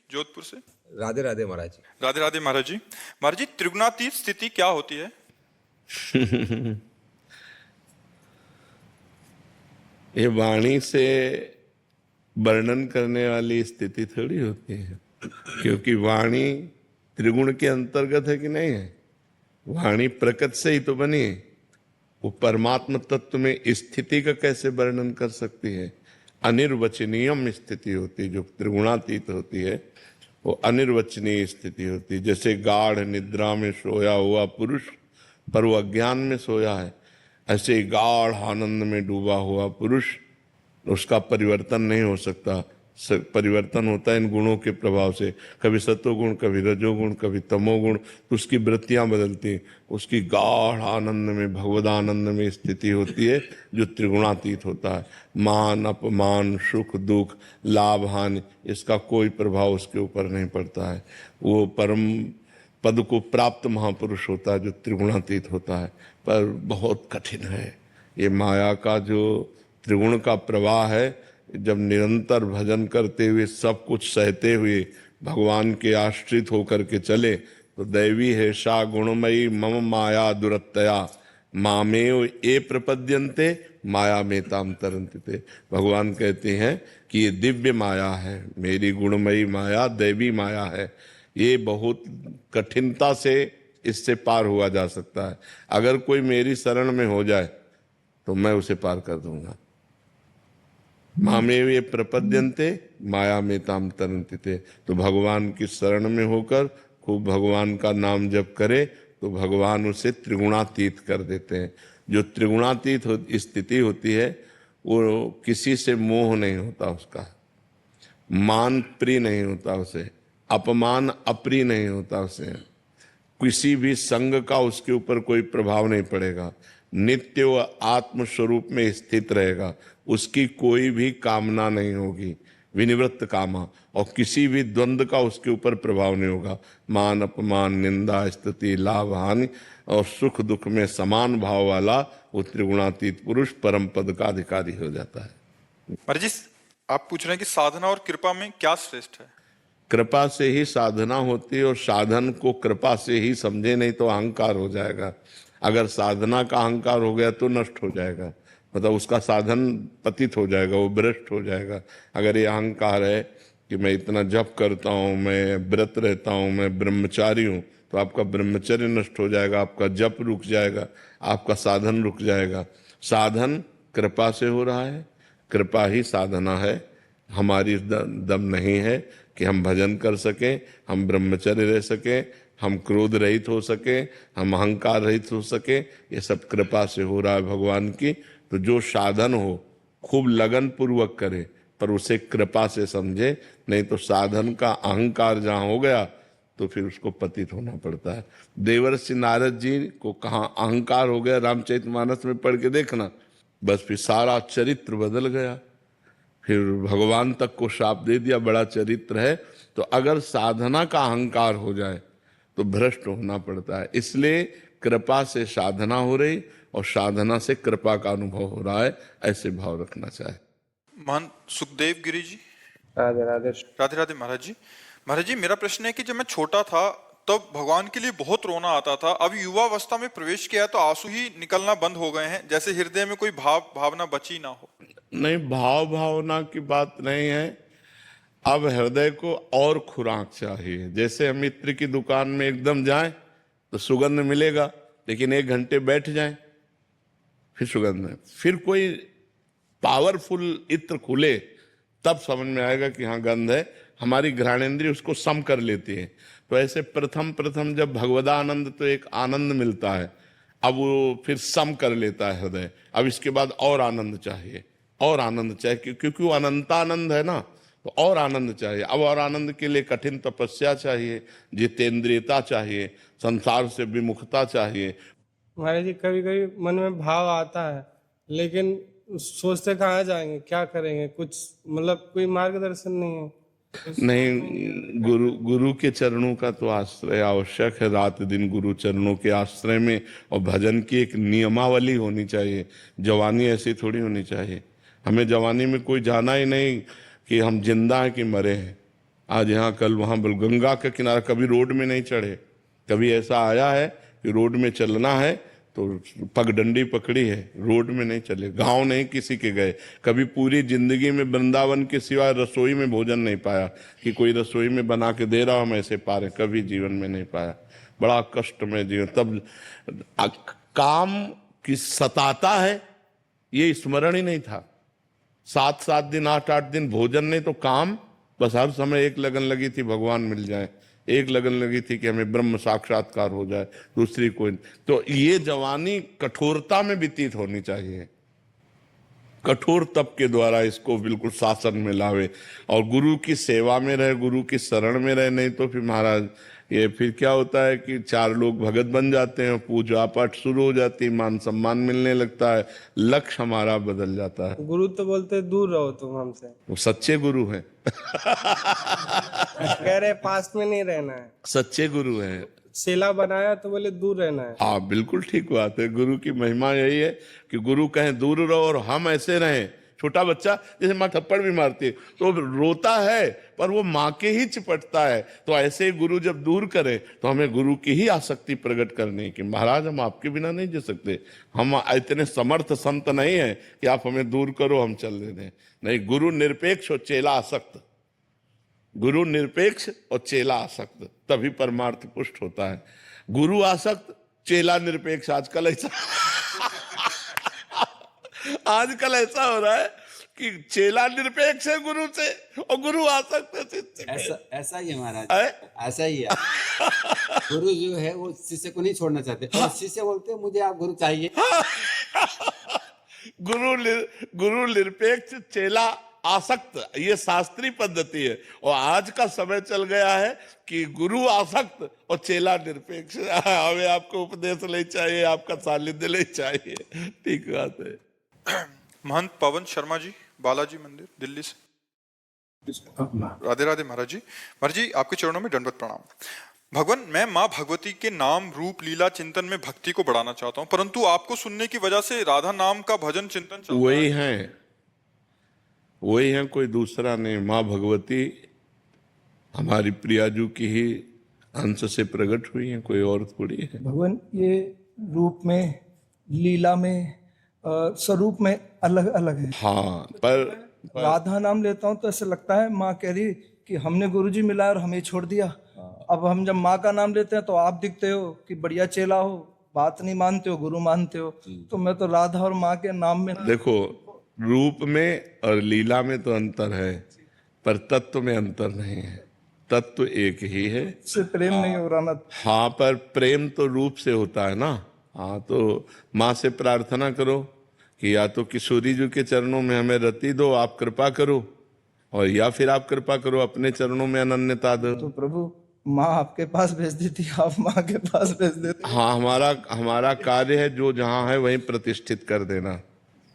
जोधपुर से। राधे राधे महाराज जी। राधे राधे महाराज जी। महाराज जी, त्रिगुणातीत स्थिति क्या होती है? ये वाणी से वर्णन करने वाली स्थिति थोड़ी होती है, क्योंकि वाणी त्रिगुण के अंतर्गत है कि नहीं है। वाणी प्रकृति से ही तो बनी है। वो परमात्म तत्व में स्थिति का कैसे वर्णन कर सकती है? अनिर्वचनीयम स्थिति होती है। जो त्रिगुणातीत होती है वो अनिर्वचनीय स्थिति होती है। जैसे गाढ़ निद्रा में सोया हुआ पुरुष पर वो अज्ञान में सोया है, ऐसे गाढ़ आनंद में डूबा हुआ पुरुष, उसका परिवर्तन नहीं हो सकता। परिवर्तन होता है इन गुणों के प्रभाव से, कभी सत्वगुण, कभी रजोगुण, कभी तमोगुण, तो उसकी वृत्तियां बदलती हैं। उसकी गाढ़ आनंद में, भगवदानंद में स्थिति होती है जो त्रिगुणातीत होता है। मान अपमान, सुख दुख, लाभ हानि, इसका कोई प्रभाव उसके ऊपर नहीं पड़ता है। वो परम पद को प्राप्त महापुरुष होता है जो त्रिगुणातीत होता है। पर बहुत कठिन है ये माया का जो त्रिगुण का प्रवाह है। जब निरंतर भजन करते हुए, सब कुछ सहते हुए भगवान के आश्रित होकर के चले, तो दैवी है सा गुणमयी मम माया दुरत्तया मामेव ए प्रपद्यन्ते माया में ताम तरन्ते। भगवान कहते हैं कि ये दिव्य माया है, मेरी गुणमयी माया दैवी माया है। ये बहुत कठिनता से इससे पार हुआ जा सकता है। अगर कोई मेरी शरण में हो जाए तो मैं उसे पार कर दूंगा। मामेव ये प्रपद्यन्ते माया में ताम तरन्ते। तो भगवान की शरण में होकर खूब भगवान का नाम जप करे तो भगवान उसे त्रिगुणातीत कर देते हैं। जो त्रिगुणातीत स्थिति होती है वो किसी से मोह नहीं होता, उसका मान प्रिय नहीं होता, उसे अपमान अप्रिय नहीं होता, उसे किसी भी संग का उसके ऊपर कोई प्रभाव नहीं पड़ेगा। नित्य व आत्म स्वरूप में स्थित रहेगा, उसकी कोई भी कामना नहीं होगी, विनिवृत्त कामा, और किसी भी द्वंद्व का उसके ऊपर प्रभाव नहीं होगा। मान अपमान, निंदा स्तुति, लाभ हानि और सुख दुख में समान भाव वाला वो त्रिगुणातीत पुरुष परम पद का अधिकारी हो जाता है। महाराज जी, आप पूछ रहे हैं कि साधना और कृपा में क्या श्रेष्ठ है? कृपा से ही साधना होती है, और साधन को कृपा से ही समझे, नहीं तो अहंकार हो जाएगा। अगर साधना का अहंकार हो गया तो नष्ट हो जाएगा, मतलब उसका साधन पतित हो जाएगा, वो भ्रष्ट हो जाएगा। अगर ये अहंकार है कि मैं इतना जप करता हूँ, मैं व्रत रहता हूँ, मैं ब्रह्मचारी हूँ, तो आपका ब्रह्मचर्य नष्ट हो जाएगा, आपका जप रुक जाएगा, आपका साधन रुक जाएगा। साधन कृपा से हो रहा है, कृपा ही साधना है। हमारी दम नहीं है कि हम भजन कर सकें, हम ब्रह्मचर्य रह सकें, हम क्रोध रहित हो सके, हम अहंकार रहित हो सके। ये सब कृपा से हो रहा है भगवान की। तो जो साधन हो खूब लगन पूर्वक करे, पर उसे कृपा से समझे, नहीं तो साधन का अहंकार जहाँ हो गया तो फिर उसको पतित होना पड़ता है। देवर्षि नारद जी को कहाँ अहंकार हो गया, रामचरितमानस में पढ़ के देखना, बस फिर सारा चरित्र बदल गया। फिर भगवान तक को शाप दे दिया, बड़ा चरित्र है। तो अगर साधना का अहंकार हो जाए तो भ्रष्ट होना पड़ता है। इसलिए कृपा से साधना हो रही और साधना से कृपा का अनुभव हो रहा है, ऐसे भाव रखना चाहिए। महान सुखदेव गिरी जी। राधे राधे। राधे राधे महाराज जी। महाराज जी, मेरा प्रश्न है कि जब मैं छोटा था तब भगवान के लिए बहुत रोना आता था। अब युवावस्था में प्रवेश किया तो आंसू ही निकलना बंद हो गए हैं, जैसे हृदय में कोई भावना बची ना हो। नहीं, भावना की बात नहीं है। अब हृदय को और खुराक चाहिए। जैसे हम इत्र की दुकान में एकदम जाएं तो सुगंध मिलेगा, लेकिन 1 घंटे बैठ जाएं फिर सुगंध नहीं। फिर कोई पावरफुल इत्र खुले तब समझ में आएगा कि हाँ गंध है। हमारी घ्राणेंद्रिय उसको सम कर लेती है। तो ऐसे प्रथम जब भगवदानंद, तो एक आनंद मिलता है, अब वो फिर सम कर लेता है हृदय। अब इसके बाद और आनंद चाहिए, और आनंद चाहिए, क्योंकि वो अनंतानंद है ना, तो और आनंद चाहिए। अब और आनंद के लिए कठिन तपस्या चाहिए, जितेंद्रियता चाहिए, संसार से विमुखता चाहिए। महाराज जी, कभी कभी मन में भाव आता है, लेकिन सोचते कहाँ जाएंगे, क्या करेंगे, कुछ मतलब कोई मार्गदर्शन नहीं है। नहीं, गुरु के चरणों का तो आश्रय आवश्यक है। रात दिन गुरु चरणों के आश्रय में, और भजन की एक नियमावली होनी चाहिए। जवानी ऐसी थोड़ी होनी चाहिए। हमें जवानी में कोई जाना ही नहीं कि हम जिंदा हैं कि मरे हैं। आज यहाँ कल वहाँ गंगा के किनारे कभी रोड में नहीं चढ़े। कभी ऐसा आया है कि रोड में चलना है तो पगडंडी पकड़ी है, रोड में नहीं चले। गांव नहीं किसी के गए, कभी पूरी जिंदगी में वृंदावन के सिवाय रसोई में भोजन नहीं पाया कि कोई रसोई में बना के दे रहा हम ऐसे पा रहे, कभी जीवन में नहीं पाया। बड़ा कष्ट में जीवन। तब काम की सताता है ये स्मरण ही नहीं था। 7-7 दिन 8-8 दिन भोजन नहीं तो काम, बस हर समय एक लगन लगी थी भगवान मिल जाए, एक लगन लगी थी कि हमें ब्रह्म साक्षात्कार हो जाए, दूसरी कोई। तो ये जवानी कठोरता में व्यतीत होनी चाहिए, कठोर तप के द्वारा इसको बिल्कुल शासन में लावे और गुरु की सेवा में रहे, गुरु की शरण में रहे। नहीं तो फिर महाराज ये फिर क्या होता है कि 4 लोग भगत बन जाते हैं, पूजा पाठ शुरू हो जाती है, मान सम्मान मिलने लगता है, लक्ष्य हमारा बदल जाता है। गुरु तो बोलते दूर रहो तुम हमसे, वो सच्चे गुरु हैं। कह रहे पास में नहीं रहना है। सच्चे गुरु हैं। सेला बनाया तो बोले दूर रहना है। हाँ बिल्कुल ठीक बात है। गुरु की महिमा यही है कि गुरु कहें दूर रहो और हम ऐसे रहें। छोटा बच्चा जैसे माँ थप्पड़ भी मारती है तो रोता है पर वो माँ के ही चिपटता है, तो ऐसे ही गुरु जब दूर करे तो हमें गुरु की ही आसक्ति प्रकट करनी कि महाराज हम आपके बिना नहीं जी सकते, हम इतने समर्थ संत नहीं है कि आप हमें दूर करो हम चल दें। नहीं, गुरु निरपेक्ष और चेला आसक्त, गुरु निरपेक्ष और चेला आसक्त, तभी परमार्थ पुष्ट होता है। गुरु आसक्त चेला निरपेक्ष आजकल ऐसा आजकल ऐसा हो रहा है कि चेला निरपेक्ष है गुरु से और गुरु आसक्त है शिष्य से। ऐसा ही है महाराज, ऐसा ही है। गुरु जो है वो शिष्य को नहीं छोड़ना चाहते और शिष्य बोलते हैं मुझे आप गुरु चाहिए। गुरु निरपेक्ष चेला आसक्त, ये शास्त्रीय पद्धति है। और आज का समय चल गया है कि गुरु आसक्त और चेला निरपेक्ष। हमें आपको उपदेश ले चाहिए, आपका सानिध्य ले चाहिए। ठीक बात है। महंत पवन शर्मा जी, बालाजी मंदिर, दिल्ली से। राधे राधे महाराज जी। महाराज जी आपके चरणों में दंडवत प्रणाम। भगवान, मैं माँ भगवती के नाम रूप लीला चिंतन में भक्ति को बढ़ाना चाहता हूँ, परंतु आपको सुनने की वजह से राधा नाम का भजन चिंतन चलता वही है, वही है, कोई दूसरा नहीं। माँ भगवती हमारी प्रियाजू की ही अंश से प्रकट हुई है, कोई और थोड़ी है। भगवान ये रूप में, लीला में, स्वरूप में अलग अलग है। हाँ, पर राधा नाम लेता हूँ तो ऐसे लगता है माँ कह रही कि हमने गुरुजी मिलाया और हमें छोड़ दिया। अब हम जब माँ का नाम लेते हैं तो आप दिखते हो कि बढ़िया चेला हो, बात नहीं मानते हो, गुरु मानते हो। तो मैं तो राधा और माँ के नाम में। देखो, रूप में और लीला में तो अंतर है, पर तत्व में अंतर नहीं है। तत्व एक ही है। से प्रेम नहीं हो रहा ना। हाँ, पर प्रेम तो रूप से होता है ना। हाँ, तो माँ से प्रार्थना करो कि या तो किशोरी जी के चरणों में हमें रति दो, आप कृपा करो, और या फिर आप कृपा करो अपने चरणों में अनन्यता दो। तो प्रभु माँ आपके पास भेज देती, आप माँ के पास भेज देते। हाँ, हमारा कार्य है जो जहाँ है वहीं प्रतिष्ठित कर देना।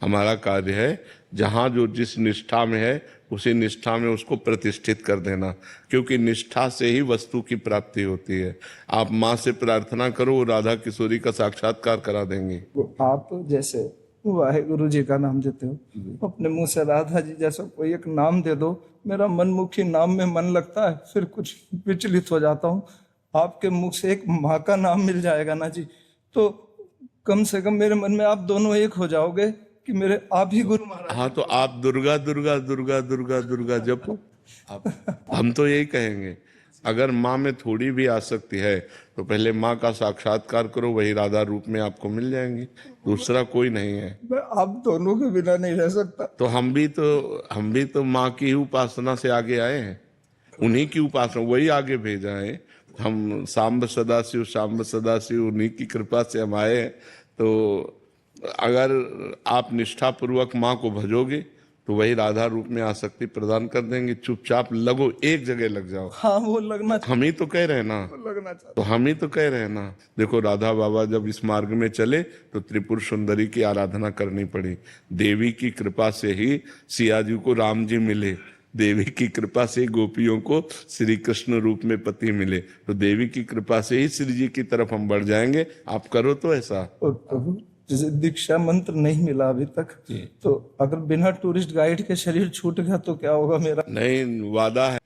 हमारा कार्य है जहाँ जो जिस निष्ठा में है उसी निष्ठा में उसको प्रतिष्ठित कर देना, क्योंकि निष्ठा से ही वस्तु की प्राप्ति होती है। आप माँ से प्रार्थना करो, वो राधा किशोरी का साक्षात्कार करा देंगी। आप जैसे वाहेगुरु जी का नाम देते हो, अपने मुंह से राधा जी जैसा कोई एक नाम दे दो, मेरा मनमुखी नाम में मन लगता है, फिर कुछ विचलित हो जाता हूँ। आपके मुख से एक माँ का नाम मिल जाएगा ना जी, तो कम से कम मेरे मन में आप दोनों एक हो जाओगे कि मेरे आप ही गुरु महाराज। हाँ, तो आप दुर्गा दुर्गा दुर्गा दुर्गा दुर्गा जपो। हम तो यही कहेंगे, अगर माँ में थोड़ी भी आसक्ति है तो पहले माँ का साक्षात्कार करो, वही राधा रूप में आपको मिल जाएंगी, दूसरा कोई नहीं है। मैं आप दोनों के बिना नहीं रह सकता। तो हम भी तो माँ की ही उपासना से आगे आए हैं, उन्हीं की उपासना, वही आगे भेजा है। हम सांब सदाशिव उन्हीं की कृपा से हम आए हैं। तो अगर आप निष्ठापूर्वक माँ को भजोगे तो वही राधा रूप में आसक्ति प्रदान कर देंगे। चुपचाप लगो, एक जगह लग जाओ। हाँ, वो लगना हम ही तो कह रहे हैं ना, लगना चाहिए। तो हम ही तो कह रहे हैं ना। देखो, राधा बाबा जब इस मार्ग में चले तो त्रिपुर सुंदरी की आराधना करनी पड़ी। देवी की कृपा से ही सिया जी को राम जी मिले, देवी की कृपा से गोपियों को श्री कृष्ण रूप में पति मिले। तो देवी की कृपा से ही श्री जी की तरफ हम बढ़ जाएंगे। आप करो तो ऐसा। और प्रभु जैसे दीक्षा मंत्र नहीं मिला अभी तक, तो अगर बिना टूरिस्ट गाइड के शरीर छूट गया तो क्या होगा मेरा? नहीं, वादा है,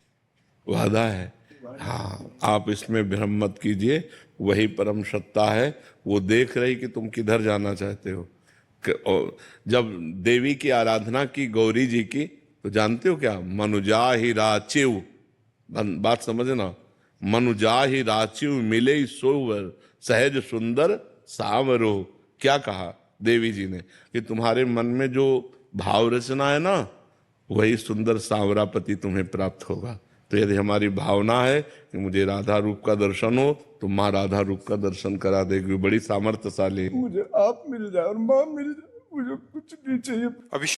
वादा है। हाँ, आप इसमें भ्रम मत कीजिए, वही परम सत्ता है, वो देख रही कि तुम किधर जाना चाहते हो। और जब देवी की आराधना की गौरी जी की, तो जानते हो क्या, मनुजा ही राचिव, बात समझना, मनुजा ही राचिव मिले सोवर सहज सुंदर सावरो। क्या कहा देवी जी ने कि तुम्हारे मन में जो भाव रचना है ना, वही सुंदर सांवरा पति तुम्हें प्राप्त होगा। तो यदि हमारी भावना है कि मुझे राधा रूप का दर्शन हो, तो माँ राधा रूप का दर्शन करा देगी, बड़ी सामर्थ्यशाली है। मुझे आप मिल जाए और माँ मिल जाए, मुझे कुछ नहीं चाहिए। अभी